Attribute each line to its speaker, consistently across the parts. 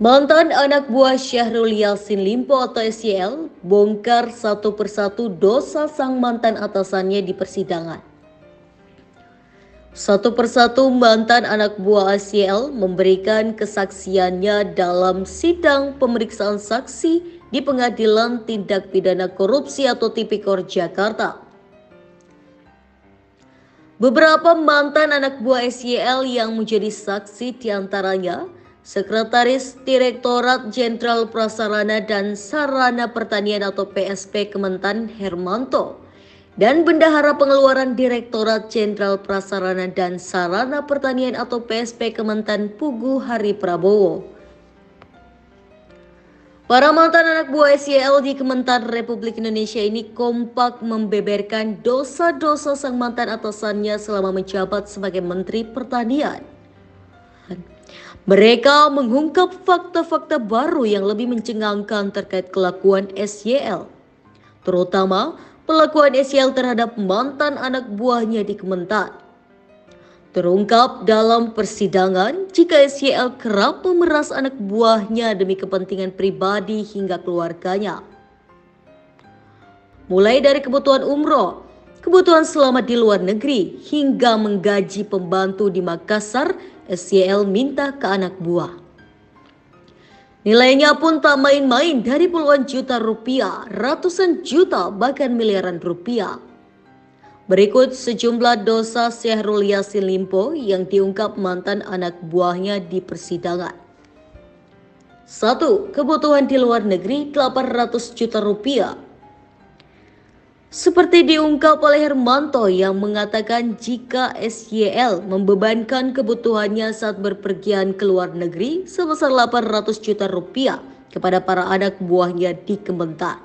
Speaker 1: Mantan anak buah Syahrul Yassin Limpo atau SYL bongkar satu persatu dosa sang mantan atasannya di persidangan. Satu persatu mantan anak buah SYL memberikan kesaksiannya dalam sidang pemeriksaan saksi di Pengadilan Tindak Pidana Korupsi atau Tipikor Jakarta. Beberapa mantan anak buah SYL yang menjadi saksi diantaranya Sekretaris Direktorat Jenderal Prasarana dan Sarana Pertanian atau PSP Kementan Hermanto dan Bendahara Pengeluaran Direktorat Jenderal Prasarana dan Sarana Pertanian atau PSP Kementan Pugu Hari Prabowo. Para mantan anak buah SYL di Kementan Republik Indonesia ini kompak membeberkan dosa-dosa sang mantan atasannya selama menjabat sebagai Menteri Pertanian. Mereka mengungkap fakta-fakta baru yang lebih mencengangkan terkait kelakuan SYL, terutama perlakuan SYL terhadap mantan anak buahnya di Kementan. Terungkap dalam persidangan jika SYL kerap memeras anak buahnya demi kepentingan pribadi hingga keluarganya. Mulai dari kebutuhan umroh, kebutuhan selamat di luar negeri, hingga menggaji pembantu di Makassar, SYL minta ke anak buah. Nilainya pun tak main-main, dari puluhan juta rupiah, ratusan juta, bahkan miliaran rupiah. Berikut sejumlah dosa Syahrul Yassin Limpo yang diungkap mantan anak buahnya di persidangan. 1. Kebutuhan di luar negeri 800 juta rupiah. Seperti diungkap oleh Hermanto yang mengatakan jika SYL membebankan kebutuhannya saat berpergian ke luar negeri sebesar 800 juta rupiah kepada para anak buahnya di Kementan.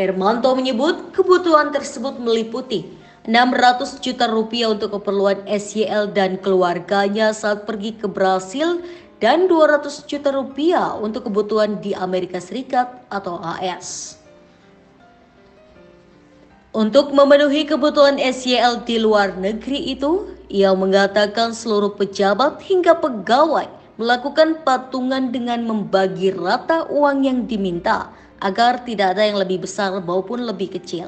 Speaker 1: Hermanto menyebut kebutuhan tersebut meliputi 600 juta rupiah untuk keperluan SYL dan keluarganya saat pergi ke Brasil dan 200 juta rupiah untuk kebutuhan di Amerika Serikat atau AS. Untuk memenuhi kebutuhan SYL di luar negeri itu, ia mengatakan seluruh pejabat hingga pegawai melakukan patungan dengan membagi rata uang yang diminta agar tidak ada yang lebih besar maupun lebih kecil.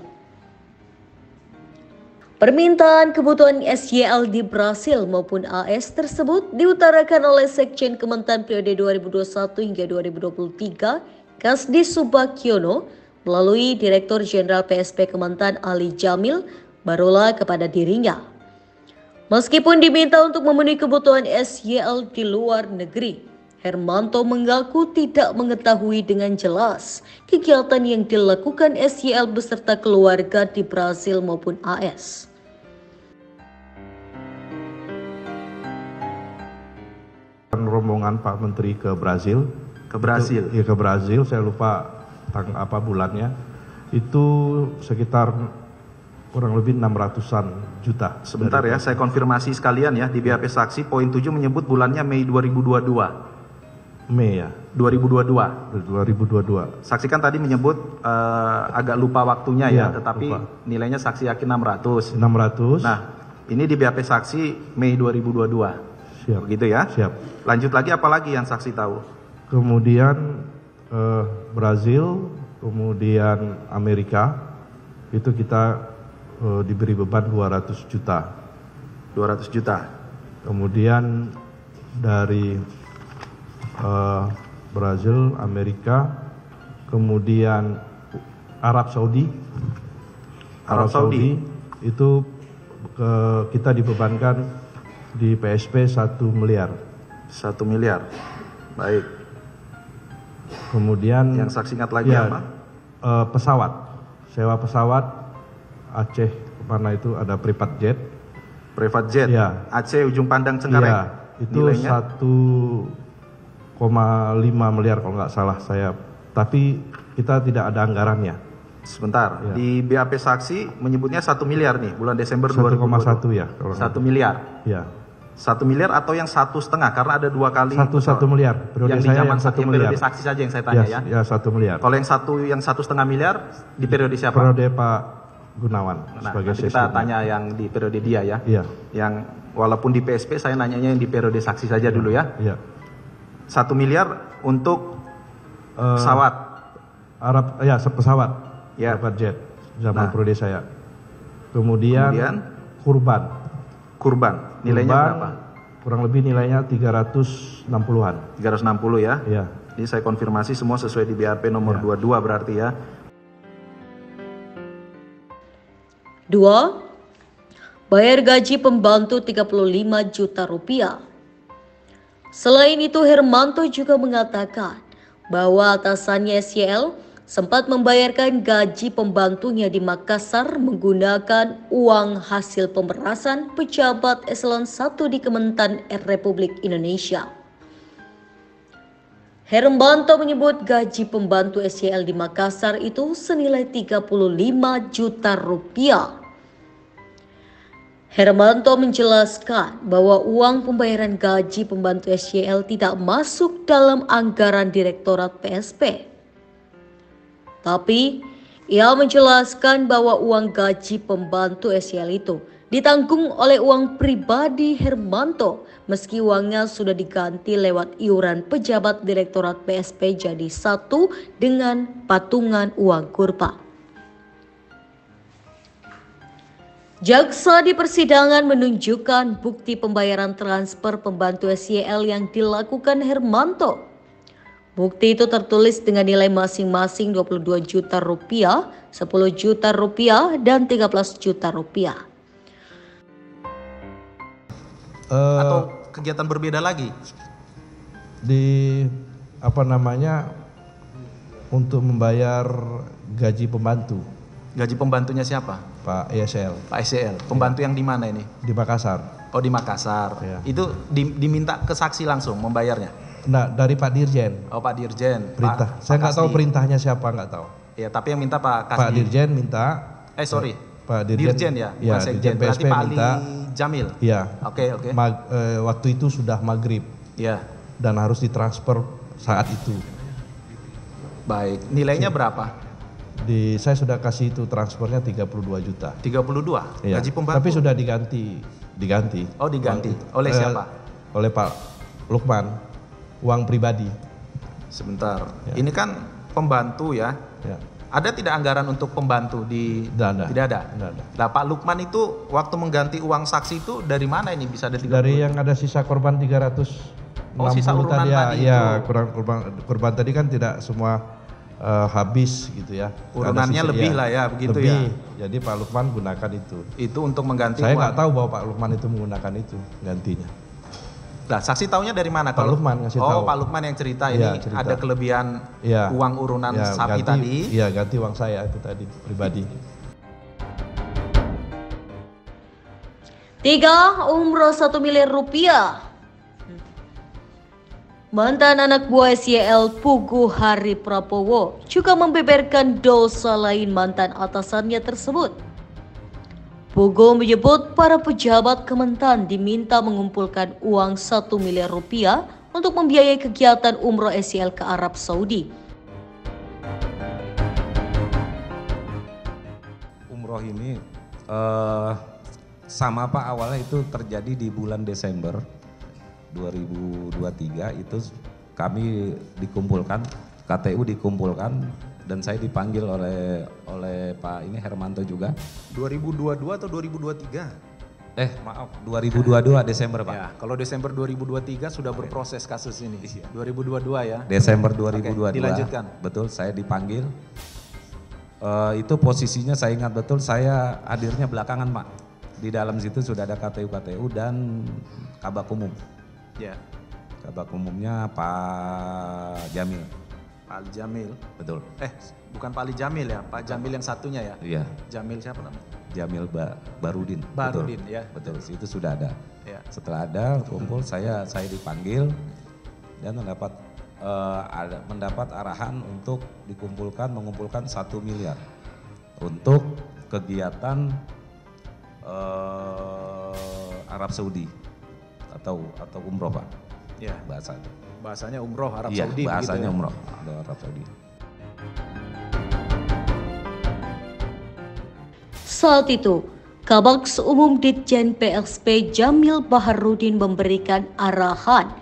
Speaker 1: Permintaan kebutuhan SYL di Brasil maupun AS tersebut diutarakan oleh Sekjen Kementan periode 2021 hingga 2023, Kasdi Subakyono, melalui Direktur Jenderal PSP Kementan Ali Jamil Barola kepada dirinya. Meskipun diminta untuk memenuhi kebutuhan SYL di luar negeri, Hermanto mengaku tidak mengetahui dengan jelas kegiatan yang dilakukan SYL beserta keluarga di Brasil maupun AS.
Speaker 2: Rombongan Pak Menteri ke Brasil.
Speaker 3: Ke Brasil?
Speaker 2: Iya, ke Brasil, saya lupa apa bulannya, itu sekitar kurang lebih 600-an juta.
Speaker 3: Sebentar ya, saya konfirmasi sekalian ya, di BAP saksi poin 7 menyebut bulannya Mei 2022.
Speaker 2: Mei ya?
Speaker 3: 2022. Saksi kan tadi menyebut agak lupa waktunya ya, tetapi lupa. Nilainya saksi yakin 600. Nah, ini di BAP saksi Mei 2022.
Speaker 2: Siap.
Speaker 3: Begitu ya?
Speaker 2: Siap.
Speaker 3: Lanjut lagi, apa lagi yang saksi tahu?
Speaker 2: Kemudian Brazil, kemudian Amerika, itu kita diberi beban 200 juta.
Speaker 3: 200 juta.
Speaker 2: Kemudian dari Brazil, Amerika, kemudian Arab Saudi.
Speaker 3: Arab Saudi
Speaker 2: itu kita dibebankan di PSP 1 miliar.
Speaker 3: 1 miliar. Baik.
Speaker 2: Kemudian
Speaker 3: yang saksi ingat lagi apa?
Speaker 2: Pesawat, sewa pesawat Aceh, mana itu ada private jet.
Speaker 3: Private jet?
Speaker 2: Ya.
Speaker 3: Aceh ujung pandang Cengkareng?
Speaker 2: Ya, itu nilainya 1,5 miliar kalau nggak salah saya. Tapi kita tidak ada anggarannya.
Speaker 3: Sebentar, ya. Di BAP saksi menyebutnya 1 miliar nih, bulan Desember
Speaker 2: 1,1 ya.
Speaker 3: 1 miliar?
Speaker 2: Ya.
Speaker 3: 1 miliar atau yang 1,5 karena ada 2 kali
Speaker 2: 1 miliar.
Speaker 3: Periode yang di zaman 1 miliar. Periode saksi saja yang saya tanya ya.
Speaker 2: Ya 1 miliar.
Speaker 3: Kalau yang 1,5 miliar di periode siapa?
Speaker 2: Periode Pak Gunawan.
Speaker 3: Nah, sebagai kita tanya yang di periode dia ya.
Speaker 2: Iya.
Speaker 3: Yang walaupun di PSP saya nanyanya yang di periode saksi saja dulu ya.
Speaker 2: Iya.
Speaker 3: 1 miliar untuk pesawat.
Speaker 2: Pesawat.
Speaker 3: Ya.
Speaker 2: Dapat jet zaman periode saya. Kemudian kurban. Nilainya berapa? Kurang lebih nilainya 360-an.
Speaker 3: 360 ya?
Speaker 2: Iya.
Speaker 3: Ini saya konfirmasi semua sesuai di BAP nomor 22 berarti ya.
Speaker 1: 2. Bayar gaji pembantu 35 juta rupiah. Selain itu, Hermanto juga mengatakan bahwa atasannya SYL sempat membayarkan gaji pembantunya di Makassar menggunakan uang hasil pemerasan pejabat eselon 1 di Kementan Republik Indonesia. Hermanto menyebut gaji pembantu SYL di Makassar itu senilai 35 juta rupiah. Hermanto menjelaskan bahwa uang pembayaran gaji pembantu SYL tidak masuk dalam anggaran Direktorat PSP. Tapi, ia menjelaskan bahwa uang gaji pembantu SYL itu ditanggung oleh uang pribadi Hermanto, meski uangnya sudah diganti lewat iuran pejabat Direktorat PSP jadi satu dengan patungan uang kurpa. Jaksa di persidangan menunjukkan bukti pembayaran transfer pembantu SYL yang dilakukan Hermanto. Bukti itu tertulis dengan nilai masing-masing 22 juta rupiah, 10 juta rupiah, dan 13 juta rupiah.
Speaker 3: Atau kegiatan berbeda lagi?
Speaker 2: Untuk membayar gaji pembantu.
Speaker 3: Gaji pembantunya siapa?
Speaker 2: Pak ESL.
Speaker 3: Pak ESL. Pembantu yang di mana ini?
Speaker 2: Di Makassar.
Speaker 3: Oh, di Makassar.
Speaker 2: Ya.
Speaker 3: Itu diminta ke saksi langsung membayarnya?
Speaker 2: Nah, dari Pak Dirjen.
Speaker 3: Oh, Pak Dirjen.
Speaker 2: Perintah. Saya nggak tahu perintahnya siapa, nggak tahu.
Speaker 3: Ya, tapi yang minta Pak Kasdi.
Speaker 2: Pak Dirjen minta.
Speaker 3: Pak Dirjen ya, bukan Sekjen. Berarti Pak Ali Jamil.
Speaker 2: Iya.
Speaker 3: Oke.
Speaker 2: Waktu itu sudah maghrib.
Speaker 3: Iya.
Speaker 2: Dan harus ditransfer saat itu.
Speaker 3: Baik. Nilainya berapa?
Speaker 2: Saya sudah kasih itu transfernya 32 juta.
Speaker 3: 32?
Speaker 2: Iya.
Speaker 3: Gaji pembantu?
Speaker 2: Tapi sudah diganti.
Speaker 3: Oh, diganti. Oleh siapa?
Speaker 2: Oleh Pak Lukman. Uang pribadi.
Speaker 3: Sebentar. Ya. Ini kan pembantu ya.
Speaker 2: Ya.
Speaker 3: Ada tidak anggaran untuk pembantu di?
Speaker 2: Tidak
Speaker 3: ada. Nah, Pak Lukman itu waktu mengganti uang saksi itu dari mana ini bisa ada?
Speaker 2: Dari yang ada sisa korban 360
Speaker 3: sisa urunan
Speaker 2: tadi ya. Korban tadi kan tidak semua habis gitu ya.
Speaker 3: Urunannya lebih lah ya, begitu
Speaker 2: lebih.
Speaker 3: ya.
Speaker 2: Jadi Pak Lukman gunakan itu.
Speaker 3: Itu untuk mengganti
Speaker 2: Saya
Speaker 3: uang.
Speaker 2: nggak tahu bahwa Pak Lukman itu menggunakan itu gantinya.
Speaker 3: Nah, saksi taunya dari mana?
Speaker 2: Pak Lukman ngasih tahu.
Speaker 3: Pak Lukman yang cerita ini
Speaker 2: cerita.
Speaker 3: ada kelebihan uang urunan sapi tadi.
Speaker 2: Iya, ganti uang saya itu tadi pribadi.
Speaker 1: 3. Umroh 1 miliar rupiah. Mantan anak buah SYL Pugu Hari Prabowo juga membeberkan dosa lain mantan atasannya tersebut. Pugu menyebut para pejabat Kementan diminta mengumpulkan uang 1 miliar rupiah untuk membiayai kegiatan umroh SYL ke Arab Saudi.
Speaker 4: Umroh ini sama Pak, awalnya itu terjadi di bulan Desember 2023, itu kami dikumpulkan, KTU dikumpulkan, dan saya dipanggil oleh Pak ini Hermanto juga.
Speaker 3: 2022 atau 2023?
Speaker 4: Maaf, 2022 Desember Pak.
Speaker 3: Ya, kalau Desember 2023 sudah berproses kasus ini. 2022 ya.
Speaker 4: Desember 2022.
Speaker 3: Dilanjutkan.
Speaker 4: Betul, saya dipanggil. Itu posisinya saya ingat betul, saya hadirnya belakangan Pak. Di dalam situ sudah ada KTU dan Kabak Umum.
Speaker 3: Ya.
Speaker 4: Kabak Umumnya Pak Jamil.
Speaker 3: Pak Ali Jamil.
Speaker 4: Betul.
Speaker 3: Bukan Pak Ali Jamil ya, Pak Jamil yang satunya ya?
Speaker 4: Iya.
Speaker 3: Jamil siapa namanya?
Speaker 4: Jamil Barudin.
Speaker 3: Barudin
Speaker 4: betul.
Speaker 3: ya.
Speaker 4: Betul, itu sudah ada.
Speaker 3: Ya.
Speaker 4: Setelah ada kumpul, saya dipanggil dan mendapat arahan untuk mengumpulkan 1 miliar untuk kegiatan Arab Saudi atau umroh Pak.
Speaker 3: Ya. Bahasanya umroh Arab Saudi.
Speaker 4: Iya, bahasanya
Speaker 3: ya?
Speaker 4: umroh Arab Saudi.
Speaker 1: Saat itu, Kabaks Umum Ditjen PSP Jamil Baharudin memberikan arahan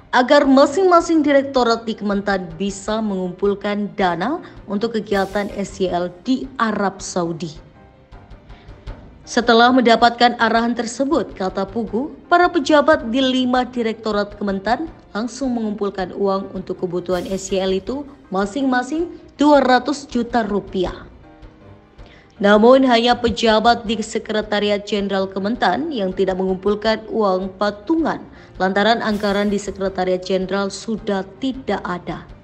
Speaker 1: agar masing-masing direktorat di Kementan bisa mengumpulkan dana untuk kegiatan SYL di Arab Saudi. Setelah mendapatkan arahan tersebut, kata Pugu, para pejabat di 5 direktorat Kementan langsung mengumpulkan uang untuk kebutuhan SYL itu masing-masing 200 juta rupiah. Namun hanya pejabat di Sekretariat Jenderal Kementan yang tidak mengumpulkan uang patungan lantaran anggaran di Sekretariat Jenderal sudah tidak ada.